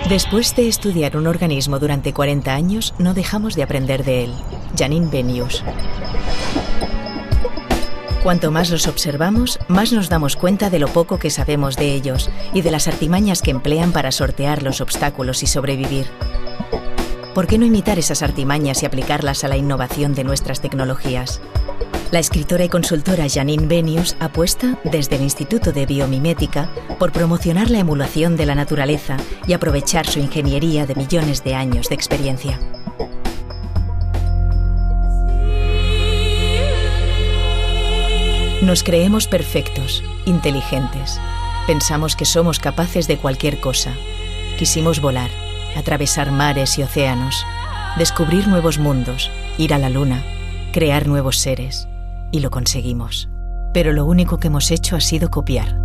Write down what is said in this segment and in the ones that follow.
Después de estudiar un organismo durante 40 años, no dejamos de aprender de él. Janine Benyus. Cuanto más los observamos, más nos damos cuenta de lo poco que sabemos de ellos y de las artimañas que emplean para sortear los obstáculos y sobrevivir. ¿Por qué no imitar esas artimañas y aplicarlas a la innovación de nuestras tecnologías? La escritora y consultora Janine Benyus apuesta, desde el Instituto de Biomimética, por promocionar la emulación de la naturaleza y aprovechar su ingeniería de millones de años de experiencia. Nos creemos perfectos, inteligentes. Pensamos que somos capaces de cualquier cosa. Quisimos volar, atravesar mares y océanos, descubrir nuevos mundos, ir a la luna, crear nuevos seres. Y lo conseguimos. Pero lo único que hemos hecho ha sido copiar.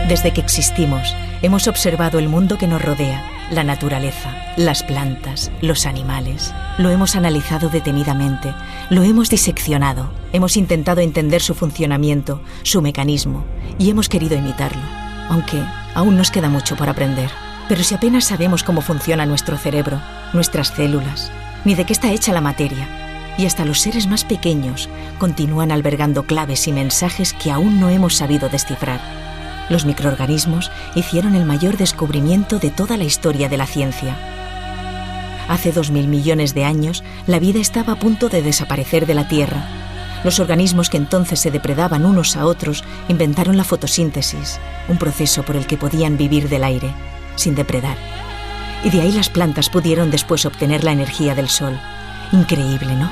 Desde que existimos, hemos observado el mundo que nos rodea, la naturaleza, las plantas, los animales. Lo hemos analizado detenidamente, lo hemos diseccionado, hemos intentado entender su funcionamiento, su mecanismo, y hemos querido imitarlo. Aunque aún nos queda mucho por aprender. Pero si apenas sabemos cómo funciona nuestro cerebro, nuestras células, ni de qué está hecha la materia, y hasta los seres más pequeños continúan albergando claves y mensajes que aún no hemos sabido descifrar. Los microorganismos hicieron el mayor descubrimiento de toda la historia de la ciencia. Hace 2000 millones de años, la vida estaba a punto de desaparecer de la Tierra. Los organismos que entonces se depredaban unos a otros inventaron la fotosíntesis, un proceso por el que podían vivir del aire, sin depredar. Y de ahí las plantas pudieron después obtener la energía del sol. Increíble, ¿no?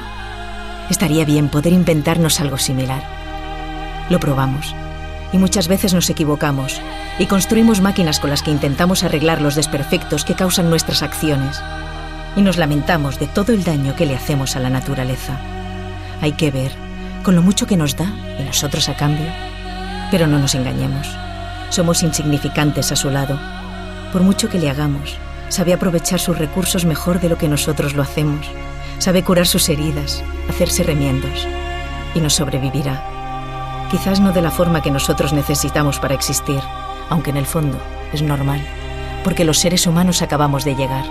Estaría bien poder inventarnos algo similar. Lo probamos. Y muchas veces nos equivocamos. Y construimos máquinas con las que intentamos arreglar los desperfectos que causan nuestras acciones. Y nos lamentamos de todo el daño que le hacemos a la naturaleza. Hay que ver, con lo mucho que nos da y nosotros a cambio. Pero no nos engañemos. Somos insignificantes a su lado. Por mucho que le hagamos, sabe aprovechar sus recursos mejor de lo que nosotros lo hacemos. Sabe curar sus heridas, hacerse remiendos, y nos sobrevivirá. Quizás no de la forma que nosotros necesitamos para existir, aunque en el fondo es normal, porque los seres humanos acabamos de llegar,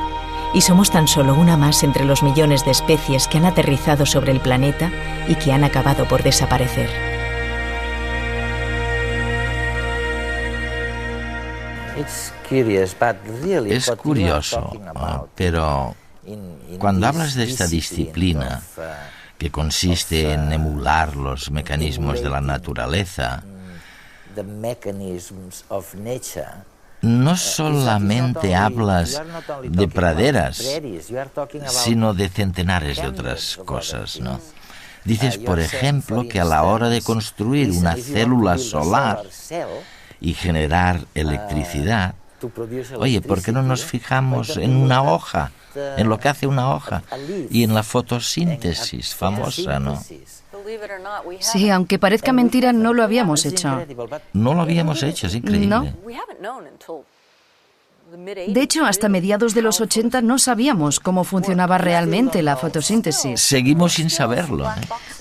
y somos tan solo una más entre los millones de especies que han aterrizado sobre el planeta y que han acabado por desaparecer. Es curioso, pero cuando hablas de esta disciplina, que consiste en emular los mecanismos de la naturaleza, no solamente hablas de praderas, sino de centenares de otras cosas, ¿no? Dices, por ejemplo, que a la hora de construir una célula solar y generar electricidad, oye, ¿por qué no nos fijamos en una hoja? En lo que hace una hoja y en la fotosíntesis famosa, ¿no? Sí, aunque parezca mentira, no lo habíamos hecho. No lo habíamos hecho, es increíble. ¿No? De hecho, hasta mediados de los 80 no sabíamos cómo funcionaba realmente la fotosíntesis. Seguimos sin saberlo, ¿eh?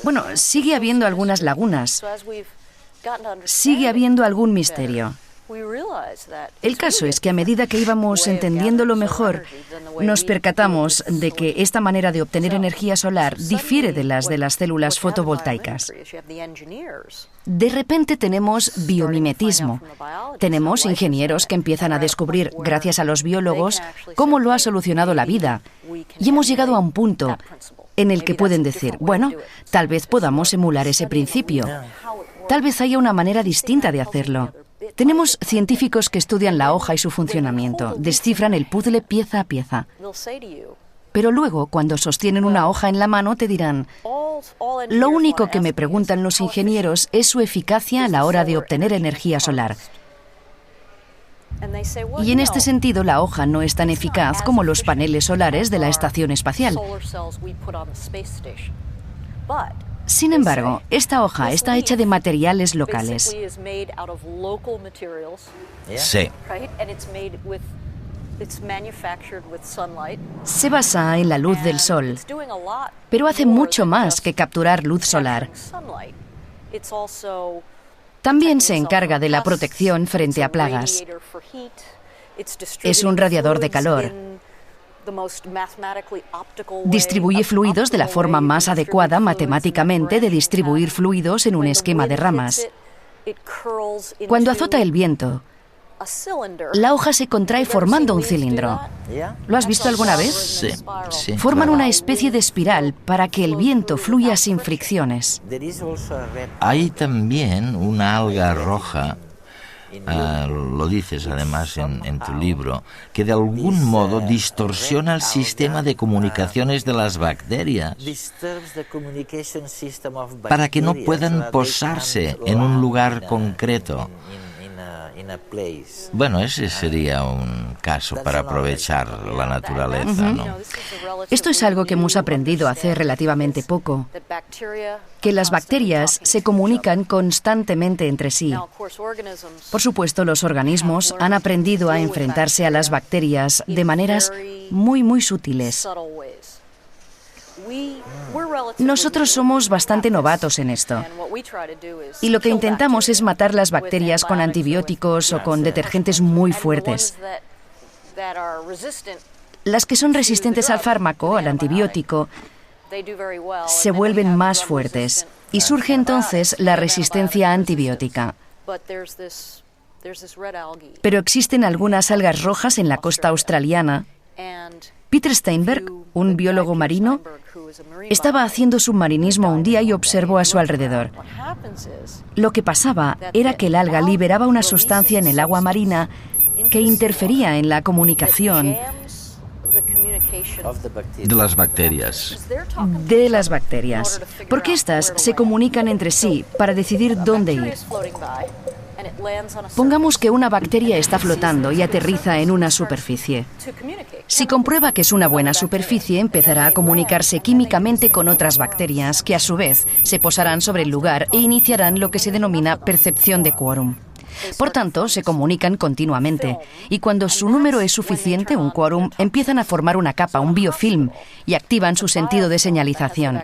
Bueno, sigue habiendo algunas lagunas. Sigue habiendo algún misterio. El caso es que a medida que íbamos entendiéndolo mejor, nos percatamos de que esta manera de obtener energía solar difiere de las células fotovoltaicas. De repente tenemos biomimetismo. Tenemos ingenieros que empiezan a descubrir, gracias a los biólogos, cómo lo ha solucionado la vida. Y hemos llegado a un punto en el que pueden decir, bueno, tal vez podamos emular ese principio. Tal vez haya una manera distinta de hacerlo. Tenemos científicos que estudian la hoja y su funcionamiento, descifran el puzzle pieza a pieza. Pero luego, cuando sostienen una hoja en la mano, te dirán, lo único que me preguntan los ingenieros es su eficacia a la hora de obtener energía solar. Y en este sentido, la hoja no es tan eficaz como los paneles solares de la estación espacial. Sin embargo, esta hoja está hecha de materiales locales. Sí. Se basa en la luz del sol, pero hace mucho más que capturar luz solar. También se encarga de la protección frente a plagas. Es un radiador de calor. Distribuye fluidos de la forma más adecuada matemáticamente de distribuir fluidos en un esquema de ramas. Cuando azota el viento, la hoja se contrae formando un cilindro. ¿Lo has visto alguna vez? Sí. Forman una especie de espiral para que el viento fluya sin fricciones. Hay también una alga roja, lo dices además en tu libro, que de algún modo distorsiona el sistema de comunicaciones de las bacterias para que no puedan posarse en un lugar concreto. Bueno, ese sería un caso para aprovechar la naturaleza, ¿no? Esto es algo que hemos aprendido hace relativamente poco, que las bacterias se comunican constantemente entre sí. Por supuesto, los organismos han aprendido a enfrentarse a las bacterias de maneras muy sutiles. Nosotros somos bastante novatos en esto. Y lo que intentamos es matar las bacterias con antibióticos o con detergentes muy fuertes. Las que son resistentes al fármaco, al antibiótico, se vuelven más fuertes y surge entonces la resistencia antibiótica. Pero existen algunas algas rojas en la costa australiana. Peter Steinberg, un biólogo marino, estaba haciendo submarinismo un día y observó a su alrededor. Lo que pasaba era que el alga liberaba una sustancia en el agua marina que interfería en la comunicación de las bacterias. Porque éstas se comunican entre sí para decidir dónde ir. Pongamos que una bacteria está flotando y aterriza en una superficie. Si comprueba que es una buena superficie, empezará a comunicarse químicamente con otras bacterias que a su vez se posarán sobre el lugar e iniciarán lo que se denomina percepción de quórum. Por tanto, se comunican continuamente y cuando su número es suficiente, un quórum, empiezan a formar una capa, un biofilm, y activan su sentido de señalización.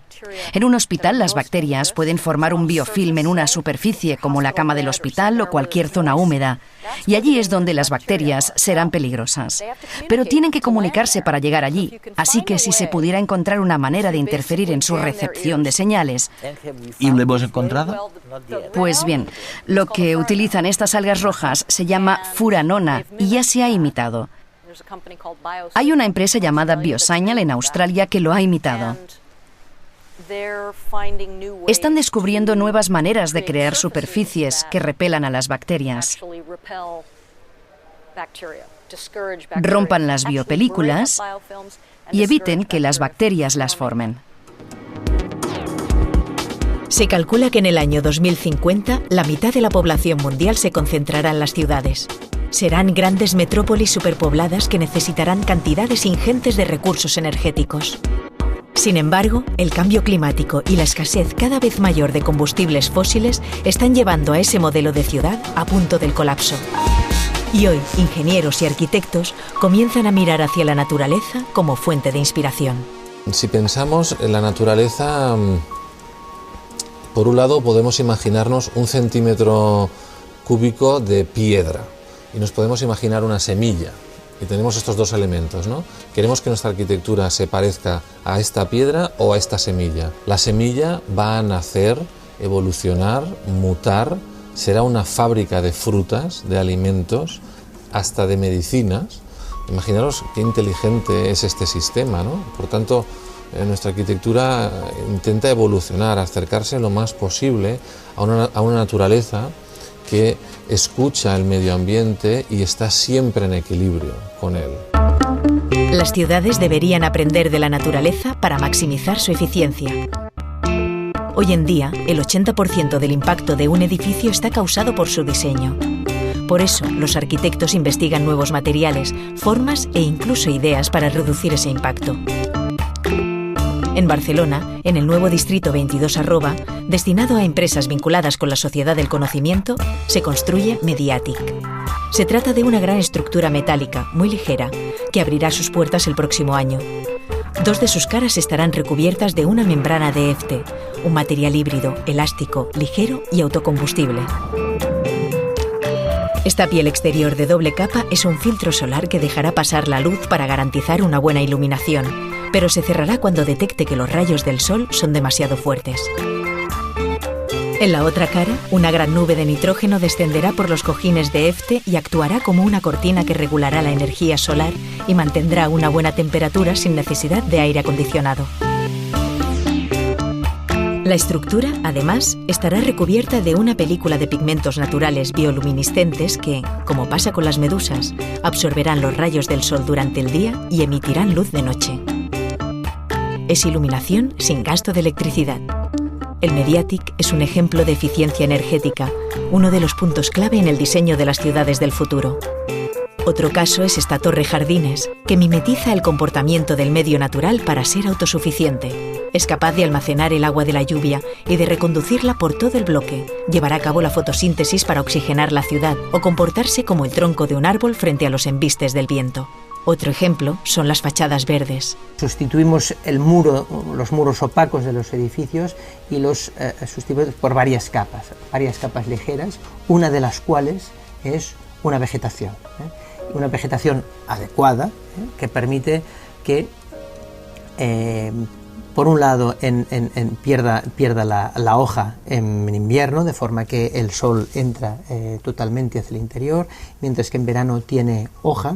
En un hospital, las bacterias pueden formar un biofilm en una superficie, como la cama del hospital o cualquier zona húmeda, y allí es donde las bacterias serán peligrosas. Pero tienen que comunicarse para llegar allí, así que si se pudiera encontrar una manera de interferir en su recepción de señales... ¿Y lo hemos encontrado? Pues bien, lo que utilizan estas algas rojas se llama furanona y ya se ha imitado. Hay una empresa llamada Biosignal en Australia que lo ha imitado. Están descubriendo nuevas maneras de crear superficies que repelan a las bacterias. Rompan las biopelículas y eviten que las bacterias las formen. Se calcula que en el año 2050 la mitad de la población mundial se concentrará en las ciudades. Serán grandes metrópolis superpobladas que necesitarán cantidades ingentes de recursos energéticos. Sin embargo, el cambio climático y la escasez cada vez mayor de combustibles fósiles están llevando a ese modelo de ciudad a punto del colapso. Y hoy, ingenieros y arquitectos comienzan a mirar hacia la naturaleza como fuente de inspiración. Si pensamos en la naturaleza... Por un lado, podemos imaginarnos un centímetro cúbico de piedra y nos podemos imaginar una semilla. Y tenemos estos dos elementos, ¿no? Queremos que nuestra arquitectura se parezca a esta piedra o a esta semilla. La semilla va a nacer, evolucionar, mutar, será una fábrica de frutas, de alimentos, hasta de medicinas. Imaginaros qué inteligente es este sistema, ¿no? Por tanto, nuestra arquitectura intenta evolucionar, acercarse lo más posible a una naturaleza que escucha el medio ambiente y está siempre en equilibrio con él. Las ciudades deberían aprender de la naturaleza para maximizar su eficiencia. Hoy en día, el 80% del impacto de un edificio está causado por su diseño. Por eso, los arquitectos investigan nuevos materiales, formas e incluso ideas para reducir ese impacto. En Barcelona, en el nuevo distrito 22 destinado a empresas vinculadas con la sociedad del conocimiento, se construye Mediatic. Se trata de una gran estructura metálica, muy ligera, que abrirá sus puertas el próximo año. 2 de sus caras estarán recubiertas de una membrana de EFTE, un material híbrido, elástico, ligero y autocombustible. Esta piel exterior de doble capa es un filtro solar que dejará pasar la luz para garantizar una buena iluminación, pero se cerrará cuando detecte que los rayos del sol son demasiado fuertes. En la otra cara, una gran nube de nitrógeno descenderá por los cojines de EFTE y actuará como una cortina que regulará la energía solar y mantendrá una buena temperatura sin necesidad de aire acondicionado. La estructura, además, estará recubierta de una película de pigmentos naturales bioluminiscentes que, como pasa con las medusas, absorberán los rayos del sol durante el día y emitirán luz de noche. Es iluminación sin gasto de electricidad. El Mediatic es un ejemplo de eficiencia energética, uno de los puntos clave en el diseño de las ciudades del futuro. Otro caso es esta torre jardines, que mimetiza el comportamiento del medio natural para ser autosuficiente. Es capaz de almacenar el agua de la lluvia y de reconducirla por todo el bloque. Llevará a cabo la fotosíntesis para oxigenar la ciudad o comportarse como el tronco de un árbol frente a los embistes del viento. Otro ejemplo son las fachadas verdes. Sustituimos el muro, los muros opacos de los edificios y los sustituimos por varias capas ligeras, una de las cuales es una vegetación. Una vegetación adecuada que permite que, por un lado, pierda la hoja en invierno, de forma que el sol entra totalmente hacia el interior, mientras que en verano tiene hoja,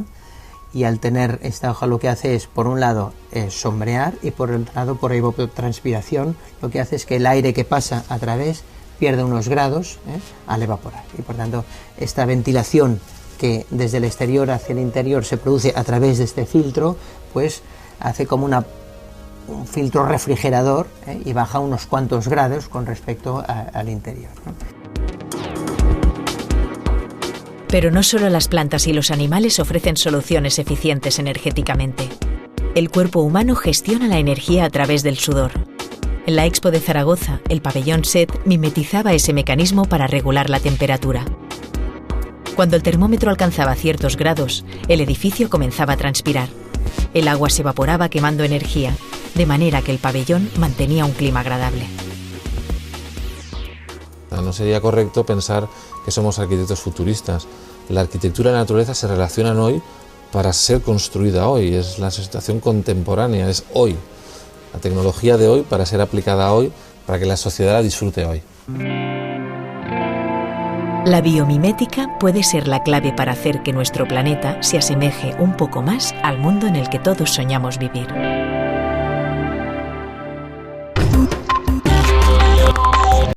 y al tener esta hoja lo que hace es, por un lado, sombrear, y por otro lado, por evapotranspiración, lo que hace es que el aire que pasa a través pierde unos grados al evaporar. Y por tanto, esta ventilación que desde el exterior hacia el interior se produce a través de este filtro, pues hace como un filtro refrigerador y baja unos cuantos grados con respecto al interior, ¿no? Pero no solo las plantas y los animales ofrecen soluciones eficientes energéticamente. El cuerpo humano gestiona la energía a través del sudor. En la Expo de Zaragoza, el pabellón SET mimetizaba ese mecanismo para regular la temperatura. Cuando el termómetro alcanzaba ciertos grados, el edificio comenzaba a transpirar. El agua se evaporaba quemando energía, de manera que el pabellón mantenía un clima agradable. No sería correcto pensar que somos arquitectos futuristas. La arquitectura y la naturaleza se relacionan hoy para ser construida hoy. Es la situación contemporánea, es hoy. La tecnología de hoy para ser aplicada hoy, para que la sociedad la disfrute hoy. La biomimética puede ser la clave para hacer que nuestro planeta se asemeje un poco más al mundo en el que todos soñamos vivir.